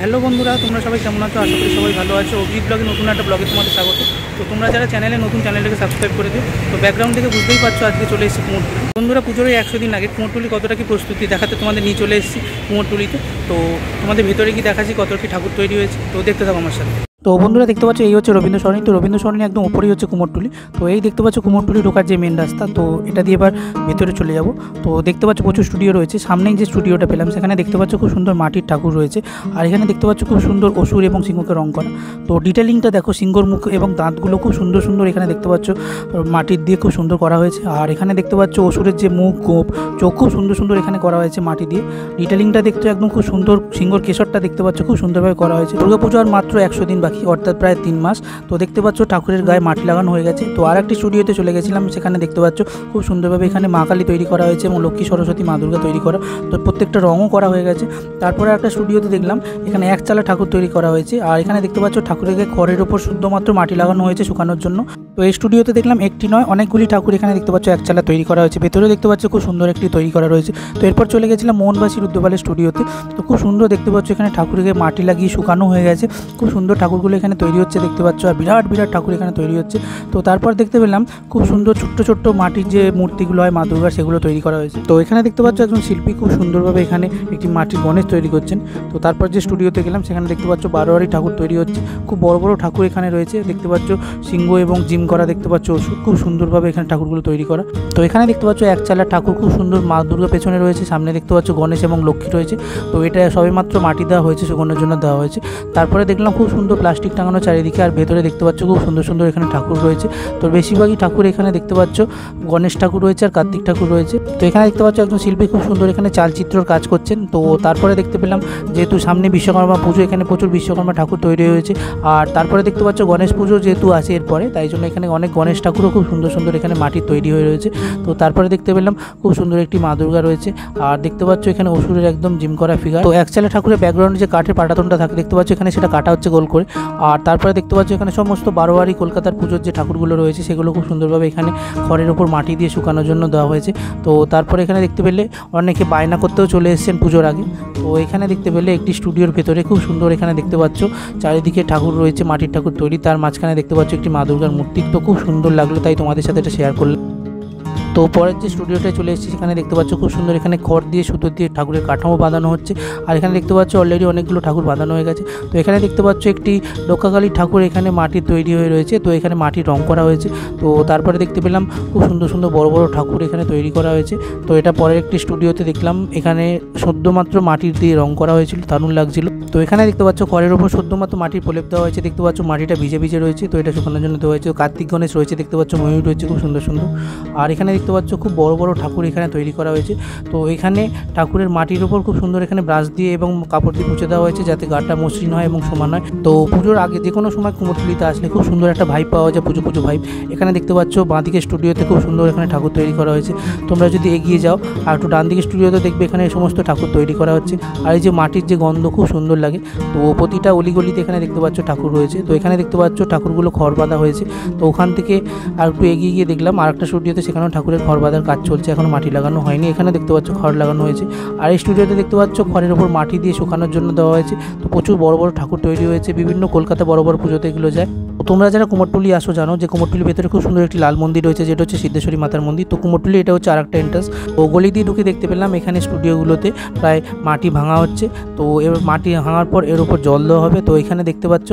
Hello বন্ধুরা, তোমরা সবাই কেমন আছো? আশা করি সবাই ভালো আছো। অভিজিৎ ব্লগে নতুন একটা ব্লগে তোমাদের স্বাগত। তো তোমরা যারা নতুন চ্যানেলটাকে সাবস্ক্রাইব করে দিও। তো ব্যাকগ্রাউন্ড থেকে বুঝতেই পারছো আজকে চলে এসেছি কুমোরটুলি। বন্ধুরা, পুজোর 100 দিন আগে কুমোরটুলি কতটা কি প্রস্তুতি দেখাতে তোমাদের নিয়ে চলে এসেছি কুমোরটুলিতে। তো তোমাদের ভেতরে কি দেখাচ্ছি কত কি ঠাকুর তৈরি হয়েছে, তো দেখতে থাকো আমার সাথে। তো বন্ধুরা দেখতে পাচ্ছ এই হচ্ছে রবীন্দ্র সরণি। তো রবীন্দ্র সরণি একদম উপরেই হচ্ছে কুমোরটুলি। তো এই দেখতে পাচ্ছ কুমোরটুলি ঢোকার যে মেন রাস্তা, তো এটা দিয়ে এবার ভেতরে চলে যাব। তো দেখতে পাচ্ছ প্রচুর স্টুডিও রয়েছে। সামনেই যে স্টুডিওটা পেলাম সেখানে দেখতে পাচ্ছ খুব সুন্দর মাটির ঠাকুর রয়েছে। আর এখানে দেখতে পাচ্ছ খুব সুন্দর অসুর এবং সিংহকে রং করা। তো ডিটেলিংটা দেখো, সিংহর মুখ এবং দাঁতগুলো খুব সুন্দর সুন্দর এখানে দেখতে পাচ্ছ মাটির দিয়ে খুব সুন্দর করা হয়েছে। আর এখানে দেখতে পাচ্ছ অসুরের যে মুখ, গোপ, চোখ খুব সুন্দর সুন্দর এখানে করা হয়েছে মাটি দিয়ে। ডিটেলিংটা দেখতে একদম খুব সুন্দর। সিংহর কেশরটা দেখতে পাচ্ছ খুব সুন্দরভাবে করা হয়েছে। দুর্গাপুজো আর মাত্র 100 দিন বাকি, অর্থাৎ প্রায় 3 মাস। তো দেখতে পাচ্ছ ঠাকুরের গায়ে মাটি লাগানো হয়ে গেছে। তো আর একটি স্টুডিওতে চলে গেছিলাম, সেখানে দেখতে পাচ্ছ খুব সুন্দরভাবে এখানে মা কালী তৈরি করা হয়েছে এবং লক্ষ্মী, সরস্বতী, মা দুর্গা তৈরি করা। তো প্রত্যেকটা রঙও করা হয়ে গেছে। তারপরে একটা স্টুডিওতে দেখলাম এখানে একচালা ঠাকুর তৈরি করা হয়েছে। আর এখানে দেখতে পাচ্ছ ঠাকুরের খড়ের ওপর শুধুমাত্র মাটি লাগানো হয়েছে শুকানোর জন্য। তো এই স্টুডিওতে দেখলাম একটি নয় অনেকগুলি ঠাকুর এখানে দেখতে পাচ্ছ একচালা তৈরি করা হয়েছে। ভেতরে দেখতে পাচ্ছ খুব সুন্দর একটি তৈরি করা রয়েছে। তো এরপর চলে গেছিলাম মোহনবাসী রুদ্রপালের স্টুডিওতে। তো খুব সুন্দর দেখতে পাচ্ছ এখানে ঠাকুরকে মাটি লাগিয়ে শুকানো হয়ে গেছে। খুব সুন্দর ঠাকুরগুলো এখানে তৈরি হচ্ছে দেখতে পাচ্ছ। আর বিরাট বিরাট ঠাকুর এখানে তৈরি হচ্ছে। তো তারপর দেখতে পেলাম খুব সুন্দর ছোট্ট ছোট্ট মাটির যে মূর্তিগুলো হয় মা দুর্গার, সেগুলো তৈরি করা হয়েছে। তো এখানে দেখতে পাচ্ছ একজন শিল্পী খুব সুন্দরভাবে এখানে একটি মাটির গণেশ তৈরি করছেন। তো তারপর যে স্টুডিওতে গেলাম সেখানে দেখতে পাচ্ছ বারোয়ারি ঠাকুর তৈরি হচ্ছে। খুব বড় বড় ঠাকুর এখানে রয়েছে দেখতে পাচ্ছ। সিংহ এবং জিম করা দেখতে পাচ্ছ। খুব সুন্দরভাবে এখানে ঠাকুরগুলো তৈরি করা। তো এখানে দেখতে পাচ্ছ একচালা ঠাকুর খুব সুন্দর মা দুর্গা পেছনে রয়েছে। সামনে দেখতে পাচ্ছ গণেশ এবং লক্ষ্মী রয়েছে। তো এটা সবেমাত্র মাটি দেওয়া হয়েছে, শুকনোর জন্য দেওয়া হয়েছে। তারপরে দেখলাম খুব সুন্দর প্লাস্টিক টাঙানো চারিদিকে। আর ভেতরে দেখতে পাচ্ছ খুব সুন্দর সুন্দর এখানে ঠাকুর রয়েছে। তো বেশিরভাগই ঠাকুর এখানে দেখতে পাচ্ছ গণেশ ঠাকুর রয়েছে আর কার্তিক ঠাকুর রয়েছে। তো এখানে দেখতে পাচ্ছ একজন শিল্পী খুব সুন্দর এখানে চালচিত্রর কাজ করছেন। তো তারপরে দেখতে পেলাম যেহেতু সামনে বিশ্বকর্মা পুজো, এখানে প্রচুর বিশ্বকর্মা ঠাকুর তৈরি হয়েছে। আর তারপরে দেখতে পাচ্ছ গণেশ পুজো যেহেতু আছে এরপরে, তাই জন্য এখানে অনেক গণেশ ঠাকুরও খুব সুন্দর সুন্দর এখানে মাটির তৈরি হয়ে রয়েছে। তো তারপরে দেখতে পেলাম খুব সুন্দর একটি মা দুর্গা রয়েছে। আর দেখতে পাচ্ছ এখানে অসুরের একদম জিম করা ফিগার। তো একচালা ঠাকুরের ব্যাকগ্রাউন্ডে যে কাঠের পাটাতনটা থাকে দেখতে পাচ্ছ এখানে, সেটা কাটা হচ্ছে গোল করে। আর তারপরে দেখতে পাচ্ছ এখানে সমস্ত বারোয়ারি কলকাতার পুজোর যে ঠাকুরগুলো রয়েছে সেগুলো খুব সুন্দরভাবে এখানে খড়ের ওপর মাটি দিয়ে শুকানোর জন্য দেওয়া হয়েছে। তো তারপরে এখানে দেখতে পেলে অনেকে বায়না করতেও চলে এসেছেন পুজোর আগে। তো এখানে দেখতে পেলে একটি স্টুডিওর ভেতরে খুব সুন্দর এখানে দেখতে পাচ্ছ চারিদিকে ঠাকুর রয়েছে, মাটির ঠাকুর তৈরি। তার মাঝখানে দেখতে পাচ্ছ একটি মা দুর্গার মূর্তি। তো খুব সুন্দর লাগলো, তাই তোমাদের সাথে এটা শেয়ার করলাম। তো পরের যে স্টুডিওটায় চলে এসেছি সেখানে দেখতে পাচ্ছ খুব সুন্দর এখানে খড় দিয়ে সুতো দিয়ে ঠাকুরের কাঠামো বাঁধানো হচ্ছে। আর এখানে দেখতে পাচ্ছ অলরেডি অনেকগুলো ঠাকুর বাঁধানো হয়ে গেছে। তো এখানে দেখতে পাচ্ছ একটি রক্ষাকালীর ঠাকুর এখানে মাটির তৈরি হয়ে রয়েছে। তো এখানে মাটির রং করা হয়েছে। তো তারপরে দেখতে পেলাম খুব সুন্দর সুন্দর বড় বড় ঠাকুর এখানে তৈরি করা হয়েছে। তো এটা পরের একটি স্টুডিওতে দেখলাম এখানে শুধুমাত্র মাটির দিয়ে রং করা হয়েছিল, দারুণ লাগছিল। তো এখানে দেখতে পাচ্ছ খড়ের ওপর শুধুমাত্র মাটির প্রলেপ দেওয়া হয়েছে। দেখতে পাচ্ছ মাটিটা ভিজে ভিজে রয়েছে। তো এটা শুকানোর জন্য দেওয়া হয়েছে। কার্তিক গণেশ রয়েছে দেখতে পাচ্ছ, ময়ূর রয়েছে খুব সুন্দর সুন্দর। আর এখানে দেখতে পাচ্ছ খুব বড় বড় ঠাকুর এখানে তৈরি করা হয়েছে। তো এখানে ঠাকুরের মাটির ওপর খুব সুন্দর এখানে ব্রাশ দিয়ে এবং কাপড় দিয়ে মুছে দেওয়া হয়েছে যাতে গাটা মসৃণ হয় এবং সমান হয়। তো পুজোর আগে যে কোনো সময় কুমোরটুলিতে আসলে খুব সুন্দর একটা ভাইব পাওয়া যায়, পুজো পুজো ভাইব। এখানে দেখতে পাচ্ছ বাঁদিকে স্টুডিওতে খুব সুন্দর এখানে ঠাকুর তৈরি করা হয়েছে। তোমরা যদি এগিয়ে যাও আর একটু ডান দিকে স্টুডিওতে দেখবে এখানে সমস্ত ঠাকুর তৈরি করা হচ্ছে। আর এই যে মাটির যে গন্ধ খুব সুন্দর লাগে। তো প্রতিটা অলিগলিতে এখানে দেখতে পাচ্ছ ঠাকুর রয়েছে। তো এখানে দেখতে পাচ্ছ ঠাকুরগুলো খড় বাঁধা হয়েছে। তো ওখান থেকে আর একটু এগিয়ে গিয়ে দেখলাম আর একটা স্টুডিওতে, সেখানেও ঠাকুরের খড় বাঁধার কাজ চলছে, এখনো মাটি লাগানো হয়নি। এখানে দেখতে পাচ্ছ খড় লাগানো হয়েছে। আর এই স্টুডিওতে দেখতে পাচ্ছ খড়ের ওপর মাটি দিয়ে শুকানোর জন্য দেওয়া হয়েছে। তো প্রচুর বড় বড় ঠাকুর তৈরি হয়েছে, বিভিন্ন কলকাতা বড় বড় পুজোতে এগুলো যায়। তোমরা যারা কুমোরটুলি আসো জানো যে কুমোরটুলির ভেতরে খুব সুন্দর একটি লাল মন্দির রয়েছে, যেটা হচ্ছে সিদ্ধেশ্বরী মাতার মন্দির। তো কুমোরটুলি এটা হচ্ছে আরেকটা এন্ট্রান্স। তো গলি দিয়ে ঢুকে দেখতে পেলাম এখানে স্টুডিওগুলোতে প্রায় মাটি ভাঙা হচ্ছে। তো এবার মাটি ভাঙার পর এর উপর জল দেওয়া হবে। তো এখানে দেখতে পাচ্ছ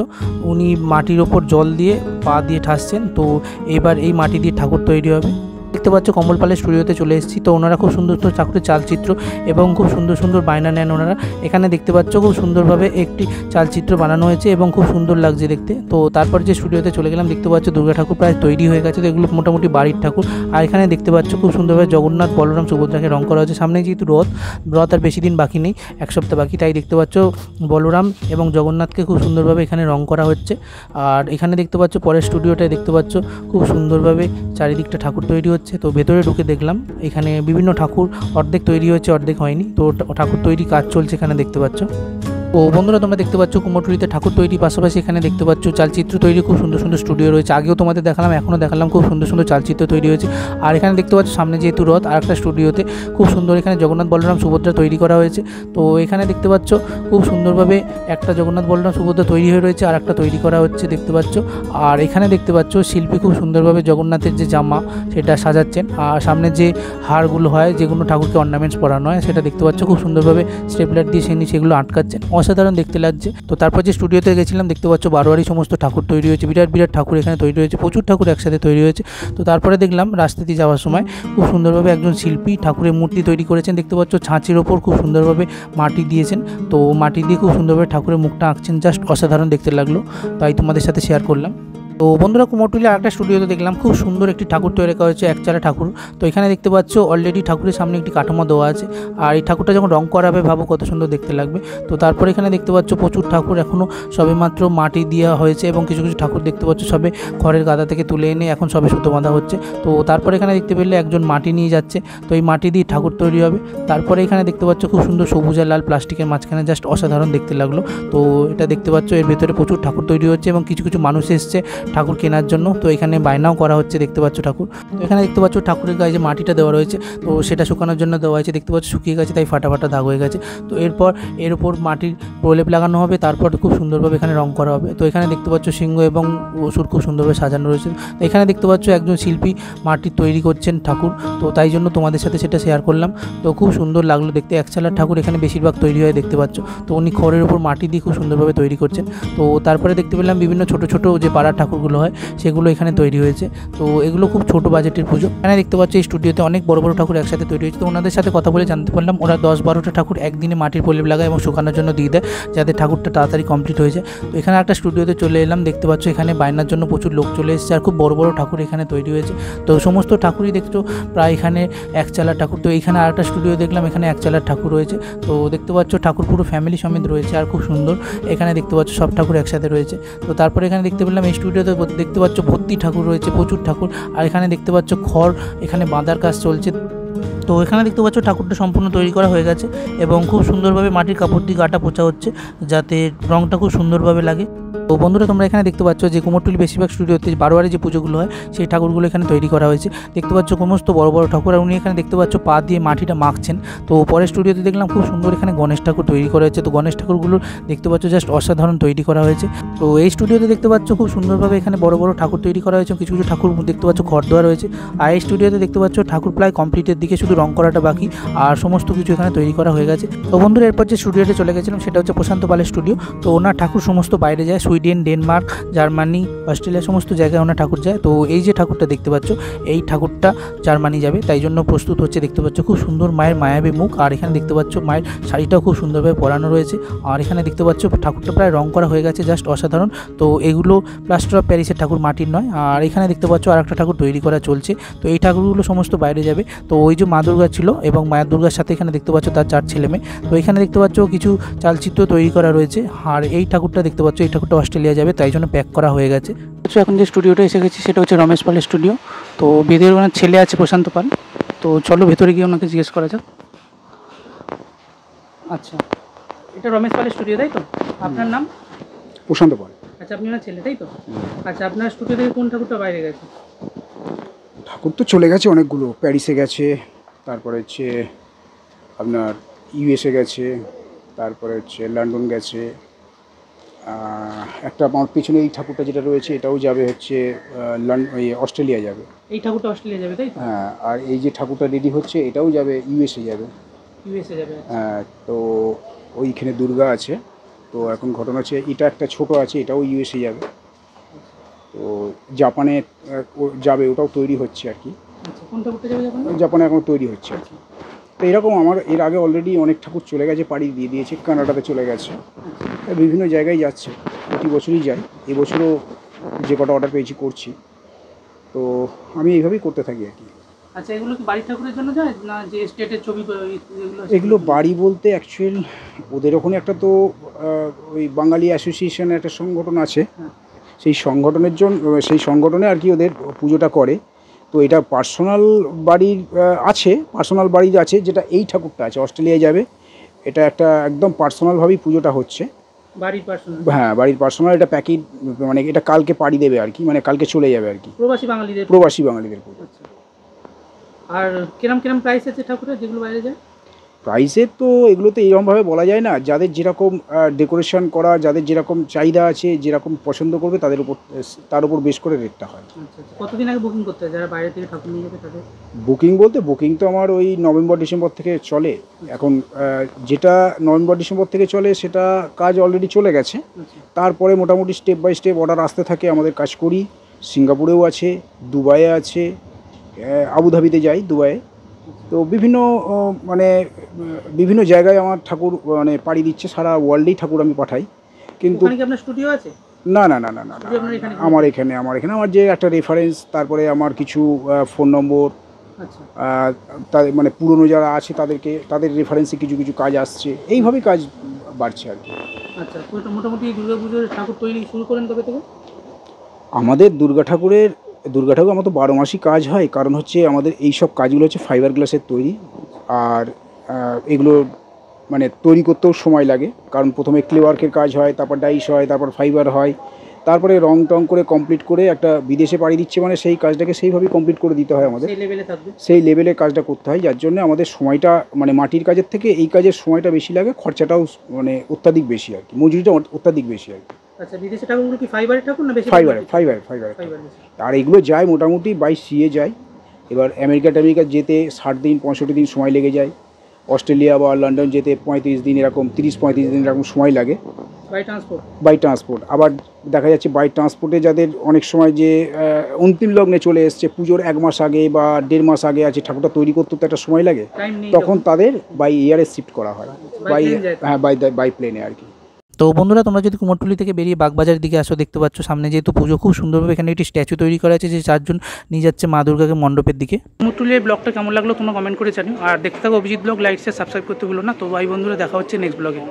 উনি মাটির ওপর জল দিয়ে পা দিয়ে ঠাসছেন। তো এবার এই মাটি দিয়ে ঠাকুর তৈরি হবে। দেখতে পাচ্ছ কমলপালের স্টুডিওতে চলে এসেছি। তো ওনারা খুব সুন্দর সুন্দর ঠাকুরের চালচিত্র এবং খুব সুন্দর সুন্দর বায়না নেন ওনারা। এখানে দেখতে পাচ্ছ খুব সুন্দরভাবে একটি চালচিত্র বানানো হয়েছে এবং খুব সুন্দর লাগছে দেখতে। তো তারপর যে স্টুডিওতে চলে গেলাম দেখতে পাচ্ছ দুর্গা ঠাকুর প্রায় তৈরি হয়ে গেছে। তো এগুলো মোটামুটি বাড়ির ঠাকুর। আর এখানে দেখতে পাচ্ছ খুব সুন্দরভাবে জগন্নাথ, বলরাম, সুভদ্রাকে রং করা হয়েছে। সামনে যেহেতু রথ আর বেশি দিন বাকি নেই, 1 সপ্তাহ বাকি, তাই দেখতে পাচ্ছ বলরাম এবং জগন্নাথকে খুব সুন্দরভাবে এখানে রং করা হচ্ছে। আর এখানে দেখতে পাচ্ছ পরের স্টুডিওটায় দেখতে পাচ্ছ খুব সুন্দরভাবে চারিদিকটা ঠাকুর তৈরি হচ্ছে। তো ভেতরে ঢুকে দেখলাম এখানে বিভিন্ন ঠাকুর অর্ধেক তৈরি হয়েছে, অর্ধেক হয়নি। তো ঠাকুর তৈরি কাজ চলছে এখানে দেখতে পাচ্ছ। ও বন্ধুরা তোমরা দেখতে পাচ্ছ কুমোরটুলিতে ঠাকুর তৈরি, পাশাপাশি এখানে দেখতে পাচ্ছ চালচিত্র তৈরি, খুব সুন্দর সুন্দর স্টুডিও রয়েছে। আগেও তোমাদের দেখালাম, এখনও দেখালাম, খুব সুন্দর সুন্দর চালচিত্র তৈরি হয়েছে। আর এখানে দেখতে পাচ্ছ সামনে যেহেতু রথ, আর একটা স্টুডিওতে খুব সুন্দর এখানে জগন্নাথ বলরাম সুভদ্রা তৈরি করা হয়েছে। তো এখানে দেখতে পাচ্ছ খুব সুন্দরভাবে একটা জগন্নাথ বলরাম সুভদ্রা তৈরি হয়ে রয়েছে, আর একটা তৈরি করা হচ্ছে দেখতে পাচ্ছ। আর এখানে দেখতে পাচ্ছ শিল্পী খুব সুন্দরভাবে জগন্নাথের যে জামা সেটা সাজাচ্ছেন, আর সামনে যে হারগুলো হয়, যেগুলো ঠাকুরকে অর্নামেন্টস পরানো হয়, সেটা দেখতে পাচ্ছ খুব সুন্দরভাবে স্টেপলার দিয়ে সেগুলো আটকাচ্ছেন, অসাধারণ দেখতে লাগছে। তো তারপর যে স্টুডিওতে গেছিলাম দেখতে পাচ্ছ বারোয়ারি সমস্ত ঠাকুর তৈরি হয়েছে, বিরাট বিরাট ঠাকুর এখানে তৈরি হয়েছে, প্রচুর ঠাকুর একসাথে তৈরি হয়েছে। তো তারপরে দেখলাম রাস্তা দিয়ে যাওয়ার সময় খুব সুন্দরভাবে একজন শিল্পী ঠাকুরের মূর্তি তৈরি করেছেন, দেখতে পাচ্ছ ছাঁচির ওপর খুব সুন্দরভাবে মাটি দিয়েছেন। তো মাটি দিয়ে খুব সুন্দরভাবে ঠাকুরের মুখটা আঁকছেন, জাস্ট অসাধারণ দেখতে লাগলো, তাই তোমাদের সাথে শেয়ার করলাম। তো বন্ধুরা কুমোরটুলি আরেকটা স্টুডিওতে দেখলাম খুব সুন্দর একটি ঠাকুর তৈরি করা হয়েছে, একচালা ঠাকুর। তো এখানে দেখতে পাচ্ছ অলরেডি ঠাকুরের সামনে একটি কাঠামো দেওয়া আছে, আর এই ঠাকুরটা যখন রং করা হবে ভাবো কত সুন্দর দেখতে লাগবে। তো তারপরে এখানে দেখতে পাচ্ছ প্রচুর ঠাকুর এখনও সবে মাত্র মাটি দেওয়া হয়েছে, এবং কিছু কিছু ঠাকুর দেখতে পাচ্ছ সবে খড়ের গাদা থেকে তুলে এনে এখন সবে সুতো বাঁধা হচ্ছে। তো তারপরে এখানে দেখতে পেলে একজন মাটি নিয়ে যাচ্ছে, তো এই মাটি দিয়ে ঠাকুর তৈরি হবে। তারপরে এখানে দেখতে পাচ্ছ খুব সুন্দর সবুজ আর লাল প্লাস্টিকের মাঝখানে, জাস্ট অসাধারণ দেখতে লাগলো। তো এটা দেখতে পাচ্ছ এর ভেতরে প্রচুর ঠাকুর তৈরি হচ্ছে, এবং কিছু কিছু মানুষ এসছে ঠাকুর কেনার জন্য। তো এখানে বায়নাও করা হচ্ছে দেখতে পাচ্ছ ঠাকুর। তো এখানে দেখতে পাচ্ছ ঠাকুরের গায়ে যে মাটিটা দেওয়া রয়েছে, তো সেটা শুকানোর জন্য দেওয়া হয়েছে, দেখতে পাচ্ছ শুকিয়ে গেছে, তাই ফাটা ফাটা দাগ হয়ে গেছে। তো এরপর এর উপর মাটির প্রলেপ লাগানো হবে, তারপর খুব সুন্দরভাবে এখানে রং করা হবে। তো এখানে দেখতে পাচ্ছ সিংহ এবং অসুর খুব সুন্দরভাবে সাজানো রয়েছে। তো এখানে দেখতে পাচ্ছ একজন শিল্পী মাটির তৈরি করছেন ঠাকুর, তো তাই জন্য তোমাদের সাথে সেটা শেয়ার করলাম। তো খুব সুন্দর লাগলো দেখতে, একচালার ঠাকুর এখানে বেশিরভাগ তৈরি হয় দেখতে পাচ্ছ। তো উনি খড়ের উপর মাটি দিয়ে খুব সুন্দরভাবে তৈরি করছেন। তো তারপরে দেখতে পেলাম বিভিন্ন ছোট ছোট যে পাড়ার ঠাকুরগুলো হয় সেগুলো এখানে তৈরি হয়েছে। তো এগুলো খুব ছোট বাজেটের পুজো। এখানে দেখতে পাচ্ছ এই স্টুডিওতে অনেক বড় বড় ঠাকুর একসাথে তৈরি হয়েছে। তো ওনাদের সাথে কথা বলে জানতে পারলাম ওরা 10-12টা ঠাকুর একদিনে মাটির প্রলেপ লাগায় এবং শুকানোর জন্য দিয়ে দেয়, যাতে ঠাকুরটা তাড়াতাড়ি কমপ্লিট হয়ে যায়। তো এখানে একটা স্টুডিওতে চলে এলাম, দেখতে পাচ্ছ এখানে বায়নার জন্য প্রচুর লোক চলে এসেছে, আর খুব বড় বড় ঠাকুর এখানে তৈরি হয়েছে। তো সমস্ত ঠাকুরই দেখছো প্রায় এখানে একচালা ঠাকুর। তো এইখানে আরেকটা স্টুডিও দেখলাম, এখানে একচালার ঠাকুর রয়েছে। তো দেখতে পাচ্ছ ঠাকুর পুরো ফ্যামিলি সমেত রয়েছে, আর খুব সুন্দর এখানে দেখতে পাচ্ছ সব ঠাকুর একসাথে রয়েছে। তো তারপরে এখানে দেখতে পেলাম এই স্টুডিওতে দেখতে পাচ্ছ ভর্তি ঠাকুর রয়েছে, প্রচুর ঠাকুর। আর এখানে দেখতে পাচ্ছ খড় এখানে বাঁধার কাজ চলছে। তো এখানে দেখতে পাচ্ছ ঠাকুরটা সম্পূর্ণ তৈরি করা হয়ে গেছে, এবং খুব সুন্দরভাবে মাটির কাপড় দিয়ে গাটা পোঁছা হচ্ছে, যাতে রংটা খুব সুন্দরভাবে লাগে। তো বন্ধুরা তোমরা এখানে দেখতে পাচ্ছ যে কুমোরটুলি বেশিরভাগ স্টুডিওতে বারোয়ারি যে পুজোগুলো হয় সেই ঠাকুরগুলো এখানে তৈরি করা হয়েছে। দেখতে পাচ্ছ সমস্ত বড় বড় ঠাকুর, আর উনি এখানে দেখতে পাচ্ছ পা দিয়ে মাটিটা মাখছেন। তো পরের স্টুডিওতে দেখলাম খুব সুন্দর এখানে গণেশ ঠাকুর তৈরি করা হয়েছে। তো গণেশ ঠাকুরগুলো দেখতে পাচ্ছ জাস্ট অসাধারণ তৈরি করা হয়েছে। তো এই স্টুডিওতে দেখতে পাচ্ছ খুব সুন্দরভাবে এখানে বড় বড় ঠাকুর তৈরি করা হয়েছে, কিছু কিছু ঠাকুর দেখতে পাচ্ছ খড় দেওয়া রয়েছে। আর এই স্টুডিওতে দেখতে পাচ্ছ ঠাকুর প্রায় কমপ্লিটের দিকে, শুধু রং করাটা বাকি, আর সমস্ত কিছু এখানে তৈরি করা হয়ে গেছে। তো বন্ধুরা এরপর যে স্টুডিওতে চলে গেছিলাম সেটা হচ্ছে প্রশান্ত পালের স্টুডিও। তো ওনার ঠাকুর সমস্ত বাইরে যায়, সুইডেন, ডেনমার্ক, জার্মানি, অস্ট্রেলিয়া সমস্ত জায়গায় ওনার ঠাকুর যায়। তো এই যে ঠাকুরটা দেখতে পাচ্ছ এই ঠাকুরটা জার্মানি যাবে, তাই জন্য প্রস্তুত হচ্ছে। দেখতে পাচ্ছ খুব সুন্দর মায়ের মায়াবী মুখ, আর এখানে দেখতে পাচ্ছ মায়ের শাড়িটাও খুব সুন্দরভাবে পরানো রয়েছে। আর এখানে দেখতে পাচ্ছ ঠাকুরটা প্রায় রং করা হয়ে গেছে, জাস্ট অসাধারণ। তো এগুলো প্লাস্টার অফ প্যারিসের ঠাকুর, মাটির নয়। আর এখানে দেখতে পাচ্ছ আর একটা ঠাকুর তৈরি করা চলছে। তো এই ঠাকুরগুলো সমস্ত বাইরে যাবে। তো ওই যে মা দুর্গা ছিল এবং মায়ের দুর্গার সাথে এখানে দেখতে পাচ্ছ তার 4 ছেলে মেয়ে। তো এখানে দেখতে পাচ্ছ কিছু চালচিত্র তৈরি করা রয়েছে। আর এই ঠাকুরটা দেখতে পাচ্ছ এই ঠাকুরটা অস্ট্রেলিয়া যাবে, তাই জন্য প্যাক করা হয়ে গেছে। এখন যে স্টুডিওটা এসে গেছি সেটা হচ্ছে রমেশ পালের স্টুডিও। তো বেদের ওনার ছেলে আছে প্রশান্ত পাল। তো চলো ভেতরে গিয়ে ওনাকে জিজ্ঞেস করা যাক। আচ্ছা, এটা রমেশ পালের স্টুডিও তাই তো? আপনার নাম? প্রশান্ত পাল। আচ্ছা, আপনি ওনার ছেলে তাই তো? আচ্ছা, আপনার স্টুডিও থেকে কোন ঠাকুরটা বাইরে গেছে? ঠাকুর তো চলে গেছে অনেকগুলো, প্যারিসে গেছে, তারপরে হচ্ছে আপনার ইউএসএ গেছে, তারপরে হচ্ছে লন্ডন গেছে। একটা আমার পিছনে এই ঠাকুরটা যেটা রয়েছে এটাও যাবে হচ্ছে অস্ট্রেলিয়া যাবে। এই ঠাকুরটা অস্ট্রেলিয়া যাবে তাই তো? হ্যাঁ, আর এই যে ঠাকুরটা রেডি হচ্ছে এটাও যাবে ইউএসএ যাবে। ইউএসএ যাবে? হ্যাঁ, তো ওইখানে দুর্গা আছে। তো এখন ঘটনা হচ্ছে এটা একটা ছোট আছে, এটাও ইউএসএ যাবে। তো জাপানে যাবে, ওটাও তৈরি হচ্ছে আর কি। আচ্ছা, কোন ঠাকুরটা যাবে জাপানে? জাপানে এখন তৈরি হচ্ছে আর কি। তো এরকম আমার এর আগে অলরেডি অনেক ঠাকুর চলে গেছে, পাড়ি দিয়ে দিয়েছে, কানাডাতে চলে গেছে, বিভিন্ন জায়গায় যাচ্ছে, প্রতি বছরই যাই। এবছরও যে কটা অর্ডার পেয়েছি করছি। তো আমি এইভাবেই করতে থাকি আর কি। আচ্ছা, এগুলো কি বাড়ির ঠাকুরের জন্য যায় না যে স্টেটের ছবি? এগুলো বাড়ি বলতে অ্যাকচুয়াল ওদের ওখানে একটা তো ওই বাঙালি অ্যাসোসিয়েশনের একটা সংগঠন আছে, সেই সংগঠনের জন্য, সেই সংগঠনে আর কি ওদের পুজোটা করে। তো এটা পার্সোনাল বাড়ির আছে, পার্সোনাল বাড়ির আছে, যেটা এই ঠাকুরটা আছে অস্ট্রেলিয়ায় যাবে, এটা একটা একদম পার্সোনালভাবেই পুজোটা হচ্ছে। বাড়ির পার্সোনাল? হ্যাঁ, বাড়ির পার্সোনাল। এটা প্যাকেট, মানে এটা কালকে পাড়ি দেবে আর কি, মানে কালকে চলে যাবে আর কি। প্রবাসী বাঙালিদের পুজো। আচ্ছা। আর কিরম প্রাইস আছে ঠাকুরের যেগুলো বাইরে যায়? প্রাইসের তো এগুলোতে এইরকমভাবে বলা যায় না, যাদের যেরকম ডেকোরেশন করা, যাদের যেরকম চাহিদা আছে, যেরকম পছন্দ করবে তার উপর বেশ করে রেটটা হয়। আচ্ছা। কতদিন আগে বুকিং করতে হয় যারা বাইরে থেকে ঠাকুর নিয়ে যাবে তাদের? বুকিং তো আমার ওই নভেম্বর ডিসেম্বর থেকে চলে। এখন যেটা নভেম্বর ডিসেম্বর থেকে চলে সেটা কাজ অলরেডি চলে গেছে। তারপরে মোটামুটি স্টেপ বাই স্টেপ অর্ডার আসতে থাকে, আমাদের কাজ করি। সিঙ্গাপুরেও আছে, দুবাইয়ে আছে, আবুধাবিতে যাই, দুবাইয়ে। তো বিভিন্ন জায়গায় আমার ঠাকুর মানে পাড়ি দিচ্ছে, সারা ওয়ার্ল্ডেই ঠাকুর আমি পাঠাই। কিন্তু ওখানে কি আপনার স্টুডিও আছে? না, আমার এখানে আমার যে একটা রেফারেন্স, তারপরে আমার কিছু ফোন নম্বর, তাদের মানে পুরনো যারা আছে তাদের রেফারেন্সে কিছু কিছু কাজ আসছে, এইভাবেই কাজ বাড়ছে আর কি। আচ্ছা, মোটামুটি দুর্গাপুজোর ঠাকুর তৈরি শুরু করেন কবে থেকে? আমাদের দুর্গা ঠাকুর আমার তো 12 মাসই কাজ হয়, কারণ হচ্ছে আমাদের এই সব কাজগুলো হচ্ছে ফাইবার গ্লাসের তৈরি। আর এগুলো মানে তৈরি করতেও সময় লাগে, কারণ প্রথমে ক্লে ওয়ার্কের কাজ হয়, তারপর ডাইস হয়, তারপর ফাইবার হয়, তারপরে রং টং করে কমপ্লিট করে একটা বিদেশে পাড়ি দিচ্ছে, মানে সেই কাজটাকে সেইভাবেই কমপ্লিট করে দিতে হয় আমাদের। সেই লেভেলে কাজটা করতে হয়, যার জন্য আমাদের সময়টা মানে মাটির কাজের থেকে এই কাজের সময়টা বেশি লাগে, খরচাটাও মানে অত্যাধিক বেশি আর কি, মজুরিটা অত্যাধিক বেশি আর কি। আচ্ছা, বিদেশি ঠাকুরগুলো কি ফাইবারের ঠাকুর না বেশি? ফাইবার। আর এগুলো যায় মোটামুটি বাই সিয়ে যায়। এবার আমেরিকা যেতে 60 দিন 65 দিন সময় লেগে যায়। অস্ট্রেলিয়া বা লন্ডন যেতে 35 দিন, এরকম 30-35 দিন এরকম সময় লাগে বাই ট্রান্সপোর্ট। আবার দেখা যাচ্ছে বাই ট্রান্সপোর্টে যাদের অনেক সময় যে অন্তিম লগ্নে চলে এসছে, পুজোর 1 মাস আগে বা 1.5 মাস আগে আছে, ঠাকুরটা তৈরি করতে তো একটা সময় লাগে, তখন তাদের বাই এয়ারে শিফট করা হয়, বাই প্লেনে আর কি। তো বন্ধুরা, তোমরা যদি কুমোরটুলি থেকে বেরিয়ে বাগবাজারের দিকে আসো, দেখতে পাচ্ছ সামনে যেহেতু পুজো খুব সুন্দরভাবে এখানে একটি স্ট্যাচু তৈরি করা আছে, যে 4 জন নিয়ে যাচ্ছে মা দুর্গাকে মণ্ডপের দিকে। কুমোরটুলির ব্লগটা কেমন লাগলো তোমরা কমেন্ট করে জানিও, আর দেখতে থাকো Abhijit blog, like share subscribe করতে ভুলো না। তো ভাই বন্ধুরা, দেখা হচ্ছে নেক্সট ব্লগে।